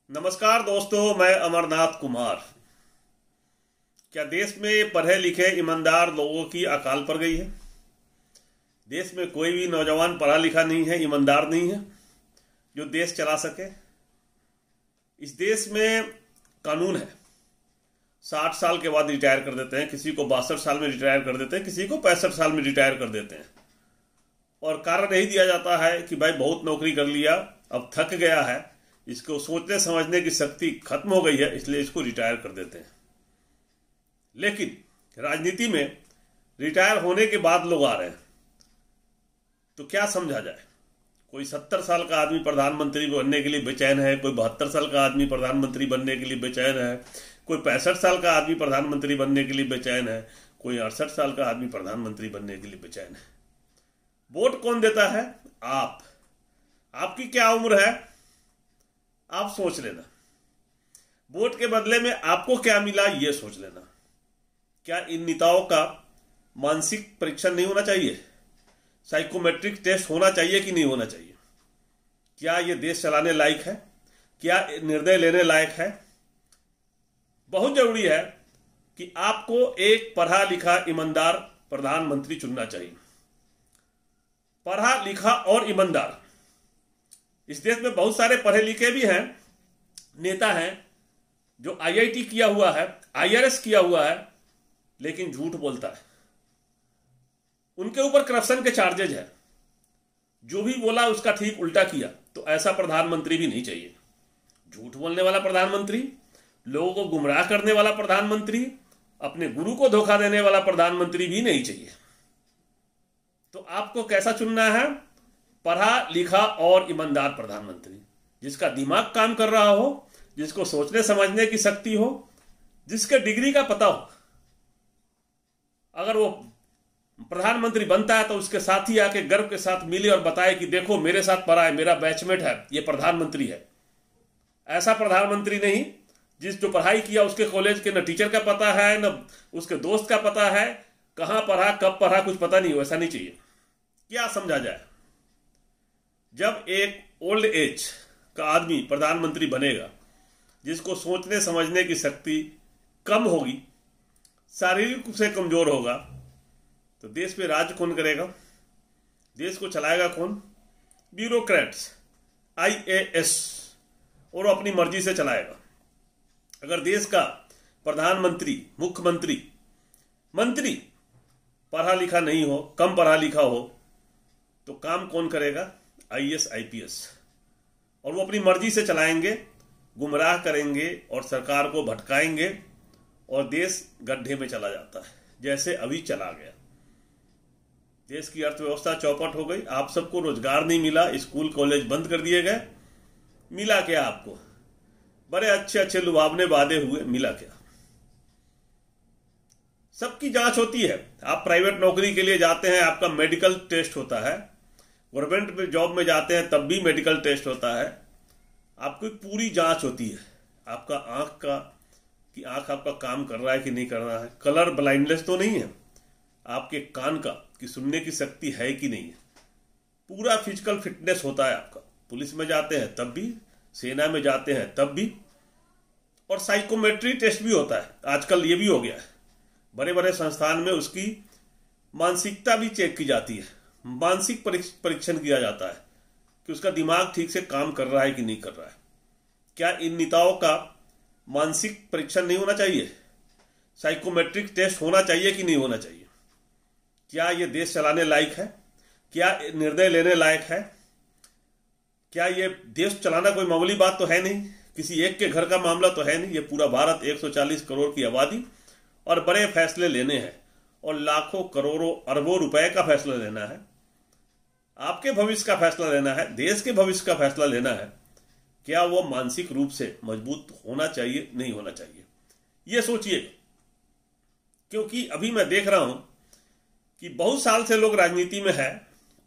नमस्कार दोस्तों, मैं अमरनाथ कुमार। क्या देश में पढ़े लिखे ईमानदार लोगों की अकाल पड़ गई है? देश में कोई भी नौजवान पढ़ा लिखा नहीं है, ईमानदार नहीं है जो देश चला सके। इस देश में कानून है, 60 साल के बाद रिटायर कर देते हैं, किसी को 62 साल में रिटायर कर देते हैं, किसी को 65 साल में रिटायर कर देते हैं। और कारण नहीं दिया जाता है कि भाई बहुत नौकरी कर लिया, अब थक गया है, इसको सोचने समझने की शक्ति खत्म हो गई है, इसलिए इसको रिटायर कर देते हैं। लेकिन राजनीति में रिटायर होने के बाद लोग आ रहे हैं, तो क्या समझा जाए? कोई 70 साल का आदमी प्रधानमंत्री बनने के लिए बेचैन है, कोई 72 साल का आदमी प्रधानमंत्री बनने के लिए बेचैन है, कोई 65 साल का आदमी प्रधानमंत्री बनने के लिए बेचैन है, कोई 68 साल का आदमी प्रधानमंत्री बनने के लिए बेचैन है। वोट कौन देता है? आप। आपकी क्या उम्र है? आप सोच लेना। वोट के बदले में आपको क्या मिला, यह सोच लेना। क्या इन नेताओं का मानसिक परीक्षण नहीं होना चाहिए? साइकोमेट्रिक टेस्ट होना चाहिए कि नहीं होना चाहिए? क्या यह देश चलाने लायक है? क्या निर्णय लेने लायक है? बहुत जरूरी है कि आपको एक पढ़ा लिखा ईमानदार प्रधानमंत्री चुनना चाहिए। पढ़ा लिखा और ईमानदार। इस देश में बहुत सारे पढ़े लिखे भी हैं, नेता हैं जो आईआईटी किया हुआ है, आईआरएस किया हुआ है, लेकिन झूठ बोलता है। उनके ऊपर करप्शन के चार्जेज है, जो भी बोला उसका ठीक उल्टा किया। तो ऐसा प्रधानमंत्री भी नहीं चाहिए। झूठ बोलने वाला प्रधानमंत्री, लोगों को गुमराह करने वाला प्रधानमंत्री, अपने गुरु को धोखा देने वाला प्रधानमंत्री भी नहीं चाहिए। तो आपको कैसा चुनना है? पढ़ा लिखा और ईमानदार प्रधानमंत्री, जिसका दिमाग काम कर रहा हो, जिसको सोचने समझने की शक्ति हो, जिसके डिग्री का पता हो। अगर वो प्रधानमंत्री बनता है तो उसके साथी आके गर्व के साथ मिले और बताए कि देखो मेरे साथ पढ़ा है, मेरा बैचमेट है, ये प्रधानमंत्री है। ऐसा प्रधानमंत्री नहीं जो पढ़ाई किया उसके कॉलेज के न टीचर का पता है, न उसके दोस्त का पता है, कहां पढ़ा कब पढ़ा कुछ पता नहीं हो। ऐसा नहीं चाहिए। क्या समझा जाए? जब एक ओल्ड एज का आदमी प्रधानमंत्री बनेगा, जिसको सोचने समझने की शक्ति कम होगी, शारीरिक रूप से कमजोर होगा, तो देश पे राज कौन करेगा? देश को चलाएगा कौन? ब्यूरोक्रेट्स, आईएएस, और अपनी मर्जी से चलाएगा। अगर देश का प्रधानमंत्री, मुख्यमंत्री, मंत्री पढ़ा लिखा नहीं हो, कम पढ़ा लिखा हो, तो काम कौन करेगा? IAS, IPS. और वो अपनी मर्जी से चलाएंगे, गुमराह करेंगे और सरकार को भटकाएंगे, और देश गड्ढे में चला जाता है, जैसे अभी चला गया। देश की अर्थव्यवस्था चौपट हो गई, आप सबको रोजगार नहीं मिला, स्कूल कॉलेज बंद कर दिए गए। मिला क्या आपको? बड़े अच्छे अच्छे लुभावने वादे हुए, मिला क्या? सबकी जांच होती है। आप प्राइवेट नौकरी के लिए जाते हैं, आपका मेडिकल टेस्ट होता है। गवर्नमेंट जॉब में जाते हैं तब भी मेडिकल टेस्ट होता है। आपकी पूरी जांच होती है। आपका आंख का, कि आंख आपका काम कर रहा है कि नहीं कर रहा है, कलर ब्लाइंडनेस तो नहीं है, आपके कान का, कि सुनने की शक्ति है कि नहीं है, पूरा फिजिकल फिटनेस होता है आपका। पुलिस में जाते हैं तब भी, सेना में जाते हैं तब भी, और साइकोमेट्री टेस्ट भी होता है। आजकल ये भी हो गया है, बड़े बड़े संस्थान में उसकी मानसिकता भी चेक की जाती है, मानसिक परीक्षण किया जाता है कि उसका दिमाग ठीक से काम कर रहा है कि नहीं कर रहा है। क्या इन नेताओं का मानसिक परीक्षण नहीं होना चाहिए? साइकोमेट्रिक टेस्ट होना चाहिए कि नहीं होना चाहिए? क्या ये देश चलाने लायक है? क्या निर्णय लेने लायक है? क्या ये देश चलाना कोई मामूली बात तो है नहीं, किसी एक के घर का मामला तो है नहीं। ये पूरा भारत, 140 करोड़ की आबादी, और बड़े फैसले लेने हैं, और लाखों करोड़ों अरबों रुपए का फैसला लेना है। आपके भविष्य का फैसला लेना है, देश के भविष्य का फैसला लेना है। क्या वो मानसिक रूप से मजबूत होना चाहिए, नहीं होना चाहिए? ये सोचिए। क्योंकि अभी मैं देख रहा हूं कि बहुत साल से लोग राजनीति में है,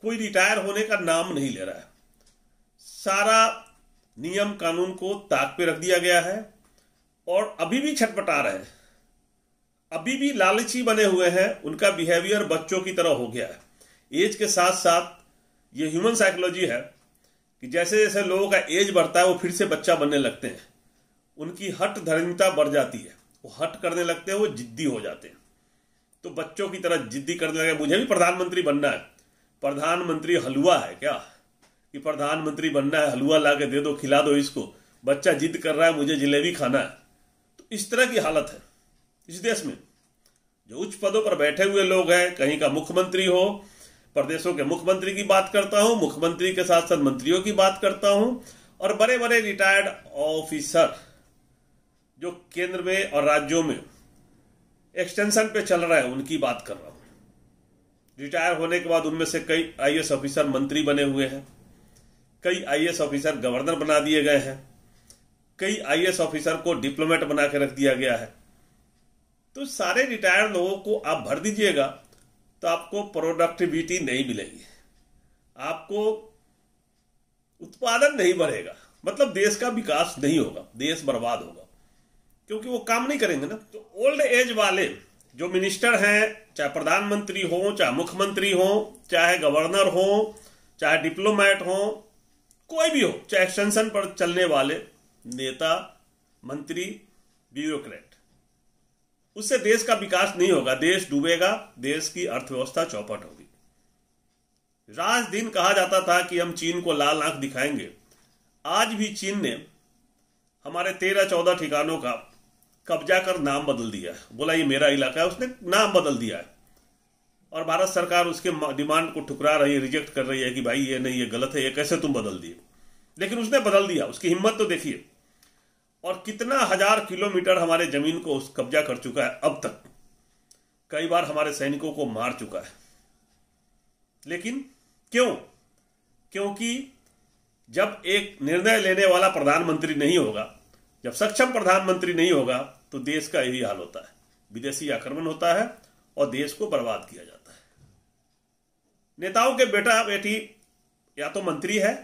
कोई रिटायर होने का नाम नहीं ले रहा है। सारा नियम कानून को ताक पे रख दिया गया है, और अभी भी छटपटा रहे हैं, अभी भी लालची बने हुए हैं। उनका बिहेवियर बच्चों की तरह हो गया है। एज के साथ साथ ये ह्यूमन साइकोलॉजी है कि जैसे जैसे लोगों का एज बढ़ता है वो फिर से बच्चा बनने लगते हैं, उनकी हट धर्मिता बढ़ जाती है, वो हट करने लगते हैं, वो जिद्दी हो जाते हैं। तो बच्चों की तरह जिद्दी करने लगे, मुझे भी प्रधानमंत्री बनना है। प्रधानमंत्री हलवा है क्या कि प्रधानमंत्री बनना है, हलवा ला के दे दो, खिला दो इसको। बच्चा जिद कर रहा है मुझे जलेबी खाना है। तो इस तरह की हालत है इस देश में। जो उच्च पदों पर बैठे हुए लोग हैं, कहीं का मुख्यमंत्री हो, प्रदेशों के मुख्यमंत्री की बात करता हूं, मुख्यमंत्री के साथ साथ मंत्रियों की बात करता हूं, और बड़े बड़े रिटायर्ड ऑफिसर जो केंद्र में और राज्यों में एक्सटेंशन पे चल रहे हैं उनकी बात कर रहा हूं। रिटायर होने के बाद उनमें से कई आईएएस ऑफिसर मंत्री बने हुए हैं, कई आईएएस ऑफिसर गवर्नर बना दिए गए हैं, कई आईएएस ऑफिसर को डिप्लोमेट बना के रख दिया गया है। तो सारे रिटायर्ड लोगों को आप भर दीजिएगा तो आपको प्रोडक्टिविटी नहीं मिलेगी, आपको उत्पादन नहीं बढ़ेगा, मतलब देश का विकास नहीं होगा, देश बर्बाद होगा, क्योंकि वो काम नहीं करेंगे ना। तो ओल्ड एज वाले जो मिनिस्टर हैं, चाहे प्रधानमंत्री हो, चाहे मुख्यमंत्री हो, चाहे गवर्नर हो, चाहे डिप्लोमेट हो, कोई भी हो, चाहे एक्सटेंशन पर चलने वाले नेता, मंत्री, ब्यूरोक्रेट, उससे देश का विकास नहीं होगा, देश डूबेगा, देश की अर्थव्यवस्था चौपट होगी। रात दिन कहा जाता था कि हम चीन को लाल आंख दिखाएंगे। आज भी चीन ने हमारे 13-14 ठिकानों का कब्जा कर नाम बदल दिया है, बोला ये मेरा इलाका है, उसने नाम बदल दिया है। और भारत सरकार उसके डिमांड को ठुकरा रही है, रिजेक्ट कर रही है कि भाई ये नहीं, ये गलत है, ये कैसे तुम बदल दिए। लेकिन उसने बदल दिया, उसकी हिम्मत तो देखिए। और कितना 1000 किलोमीटर हमारे जमीन को उस कब्जा कर चुका है अब तक, कई बार हमारे सैनिकों को मार चुका है। लेकिन क्यों? क्योंकि जब एक निर्णय लेने वाला प्रधानमंत्री नहीं होगा, जब सक्षम प्रधानमंत्री नहीं होगा, तो देश का यही हाल होता है, विदेशी आक्रमण होता है और देश को बर्बाद किया जाता है। नेताओं के बेटा बेटी या तो मंत्री है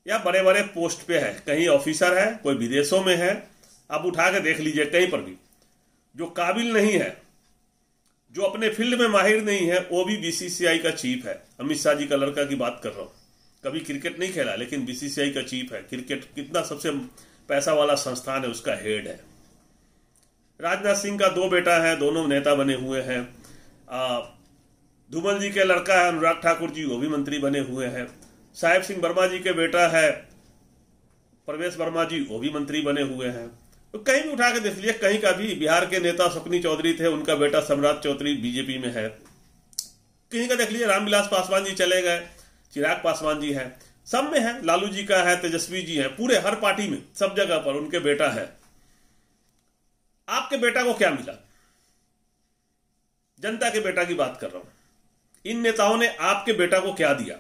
या बड़े बड़े पोस्ट पे है, कहीं ऑफिसर है, कोई विदेशों में है, आप उठा के देख लीजिए कहीं पर भी। जो काबिल नहीं है, जो अपने फील्ड में माहिर नहीं है, वो भी बीसीसीआई का चीफ है। अमित शाह जी का लड़का की बात कर रहा हूं, कभी क्रिकेट नहीं खेला लेकिन बीसीसीआई का चीफ है। क्रिकेट कितना सबसे पैसा वाला संस्थान है, उसका हेड है। राजनाथ सिंह का 2 बेटा है, दोनों नेता बने हुए हैं। धूमल जी के लड़का है अनुराग ठाकुर जी, वो भी मंत्री बने हुए हैं। साहेब सिंह वर्मा जी के बेटा है प्रवेश वर्मा जी, वो भी मंत्री बने हुए हैं। तो कहीं भी उठा के देख लिया, कहीं का भी। बिहार के नेता शकुनी चौधरी थे, उनका बेटा सम्राट चौधरी बीजेपी में है। कहीं का देख लीजिए, रामविलास पासवान जी चले गए, चिराग पासवान जी हैं, सब में है। लालू जी का है, तेजस्वी जी है, पूरे हर पार्टी में सब जगह पर उनके बेटा है। आपके बेटा को क्या मिला? जनता के बेटा की बात कर रहा हूं। इन नेताओं ने आपके बेटा को क्या दिया?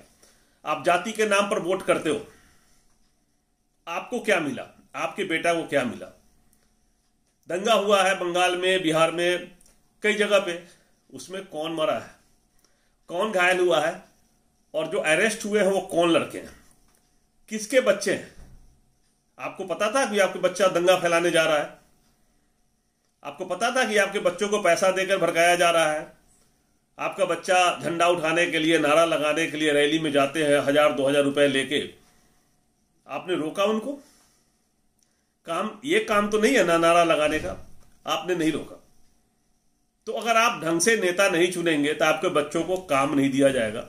आप जाति के नाम पर वोट करते हो, आपको क्या मिला? आपके बेटा को क्या मिला? दंगा हुआ है बंगाल में, बिहार में, कई जगह पे, उसमें कौन मरा है, कौन घायल हुआ है, और जो अरेस्ट हुए हैं वो कौन लड़के हैं, किसके बच्चे हैं? आपको पता था कि आपके बच्चा दंगा फैलाने जा रहा है? आपको पता था कि आपके बच्चों को पैसा देकर भड़काया जा रहा है? आपका बच्चा झंडा उठाने के लिए, नारा लगाने के लिए रैली में जाते हैं 1000-2000 रुपए लेके, आपने रोका उनको? ये काम तो नहीं है ना नारा लगाने का, आपने नहीं रोका। तो अगर आप ढंग से नेता नहीं चुनेंगे तो आपके बच्चों को काम नहीं दिया जाएगा।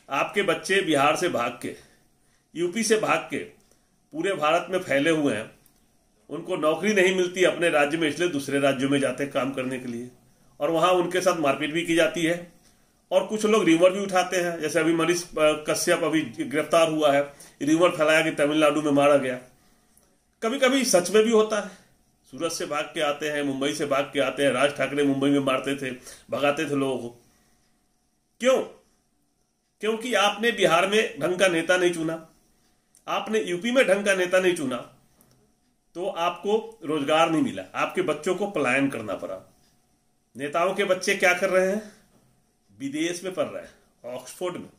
आपके बच्चे बिहार से भाग के, यूपी से भाग के पूरे भारत में फैले हुए हैं, उनको नौकरी नहीं मिलती अपने राज्य में, इसलिए दूसरे राज्यों में जाते काम करने के लिए, और वहां उनके साथ मारपीट भी की जाती है। और कुछ लोग रिमोट भी उठाते हैं, जैसे अभी मनीष कश्यप अभी गिरफ्तार हुआ है, रिमोट फैलाया कि तमिलनाडु में मारा गया। कभी कभी सच में भी होता है, सूरत से भाग के आते हैं, मुंबई से भाग के आते हैं। राज ठाकरे मुंबई में मारते थे, भगाते थे लोगों को। क्यों? क्योंकि आपने बिहार में ढंग का नेता नहीं चुना, आपने यूपी में ढंग का नेता नहीं चुना, तो आपको रोजगार नहीं मिला, आपके बच्चों को पलायन करना पड़ा। नेताओं के बच्चे क्या कर रहे हैं? विदेश में पढ़ रहे हैं, ऑक्सफोर्ड में।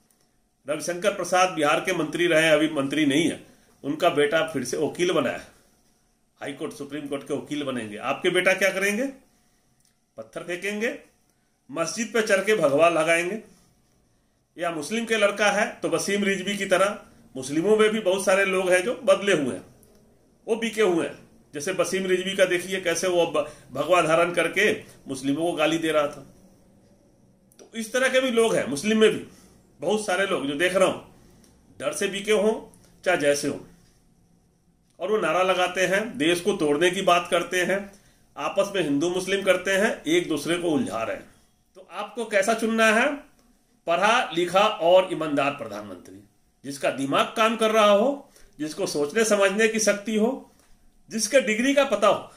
रविशंकर प्रसाद बिहार के मंत्री रहे, अभी मंत्री नहीं है, उनका बेटा फिर से वकील बना है, हाईकोर्ट सुप्रीम कोर्ट के वकील बनेंगे। आपके बेटा क्या करेंगे? पत्थर फेंकेंगे, मस्जिद पे चढ़ के भगवा लगाएंगे। या मुस्लिम के लड़का है तो वसीम रिजवी की तरह मुस्लिमों में भी बहुत सारे लोग हैं जो बदले हुए हैं, वो बिके हुए हैं। जैसे वसीम रिजवी का देखिए कैसे वो भगवा धारण करके मुस्लिमों को गाली दे रहा था। तो इस तरह के भी लोग हैं मुस्लिम में भी, बहुत सारे लोग जो देख रहा हूं, डर से बिके हों चाहे जैसे हो, और वो नारा लगाते हैं, देश को तोड़ने की बात करते हैं, आपस में हिंदू मुस्लिम करते हैं, एक दूसरे को उलझा रहे हैं। तो आपको कैसा चुनना है? पढ़ा लिखा और ईमानदार प्रधानमंत्री, जिसका दिमाग काम कर रहा हो, जिसको सोचने समझने की शक्ति हो, जिसके डिग्री का पता हो।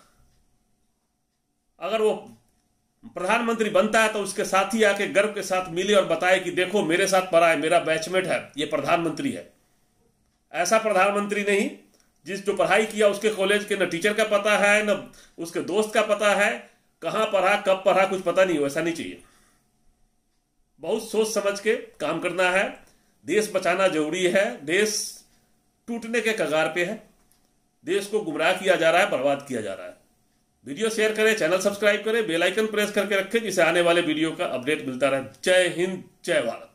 अगर वो प्रधानमंत्री बनता है तो उसके साथी आके गर्व के साथ मिले और बताए कि देखो मेरे साथ पढ़ा है, मेरा बैचमेट है, ये प्रधानमंत्री है। ऐसा प्रधानमंत्री नहीं जिस जो पढ़ाई किया उसके कॉलेज के न टीचर का पता है, न उसके दोस्त का पता है, कहां पढ़ा कब पढ़ा कुछ पता नहीं हो। ऐसा नहीं चाहिए। बहुत सोच समझ के काम करना है। देश बचाना जरूरी है। देश टूटने के कगार पे है। देश को गुमराह किया जा रहा है, बर्बाद किया जा रहा है। वीडियो शेयर करें, चैनल सब्सक्राइब करें, बेल आइकन प्रेस करके रखें जिससे आने वाले वीडियो का अपडेट मिलता रहे। जय हिंद, जय भारत।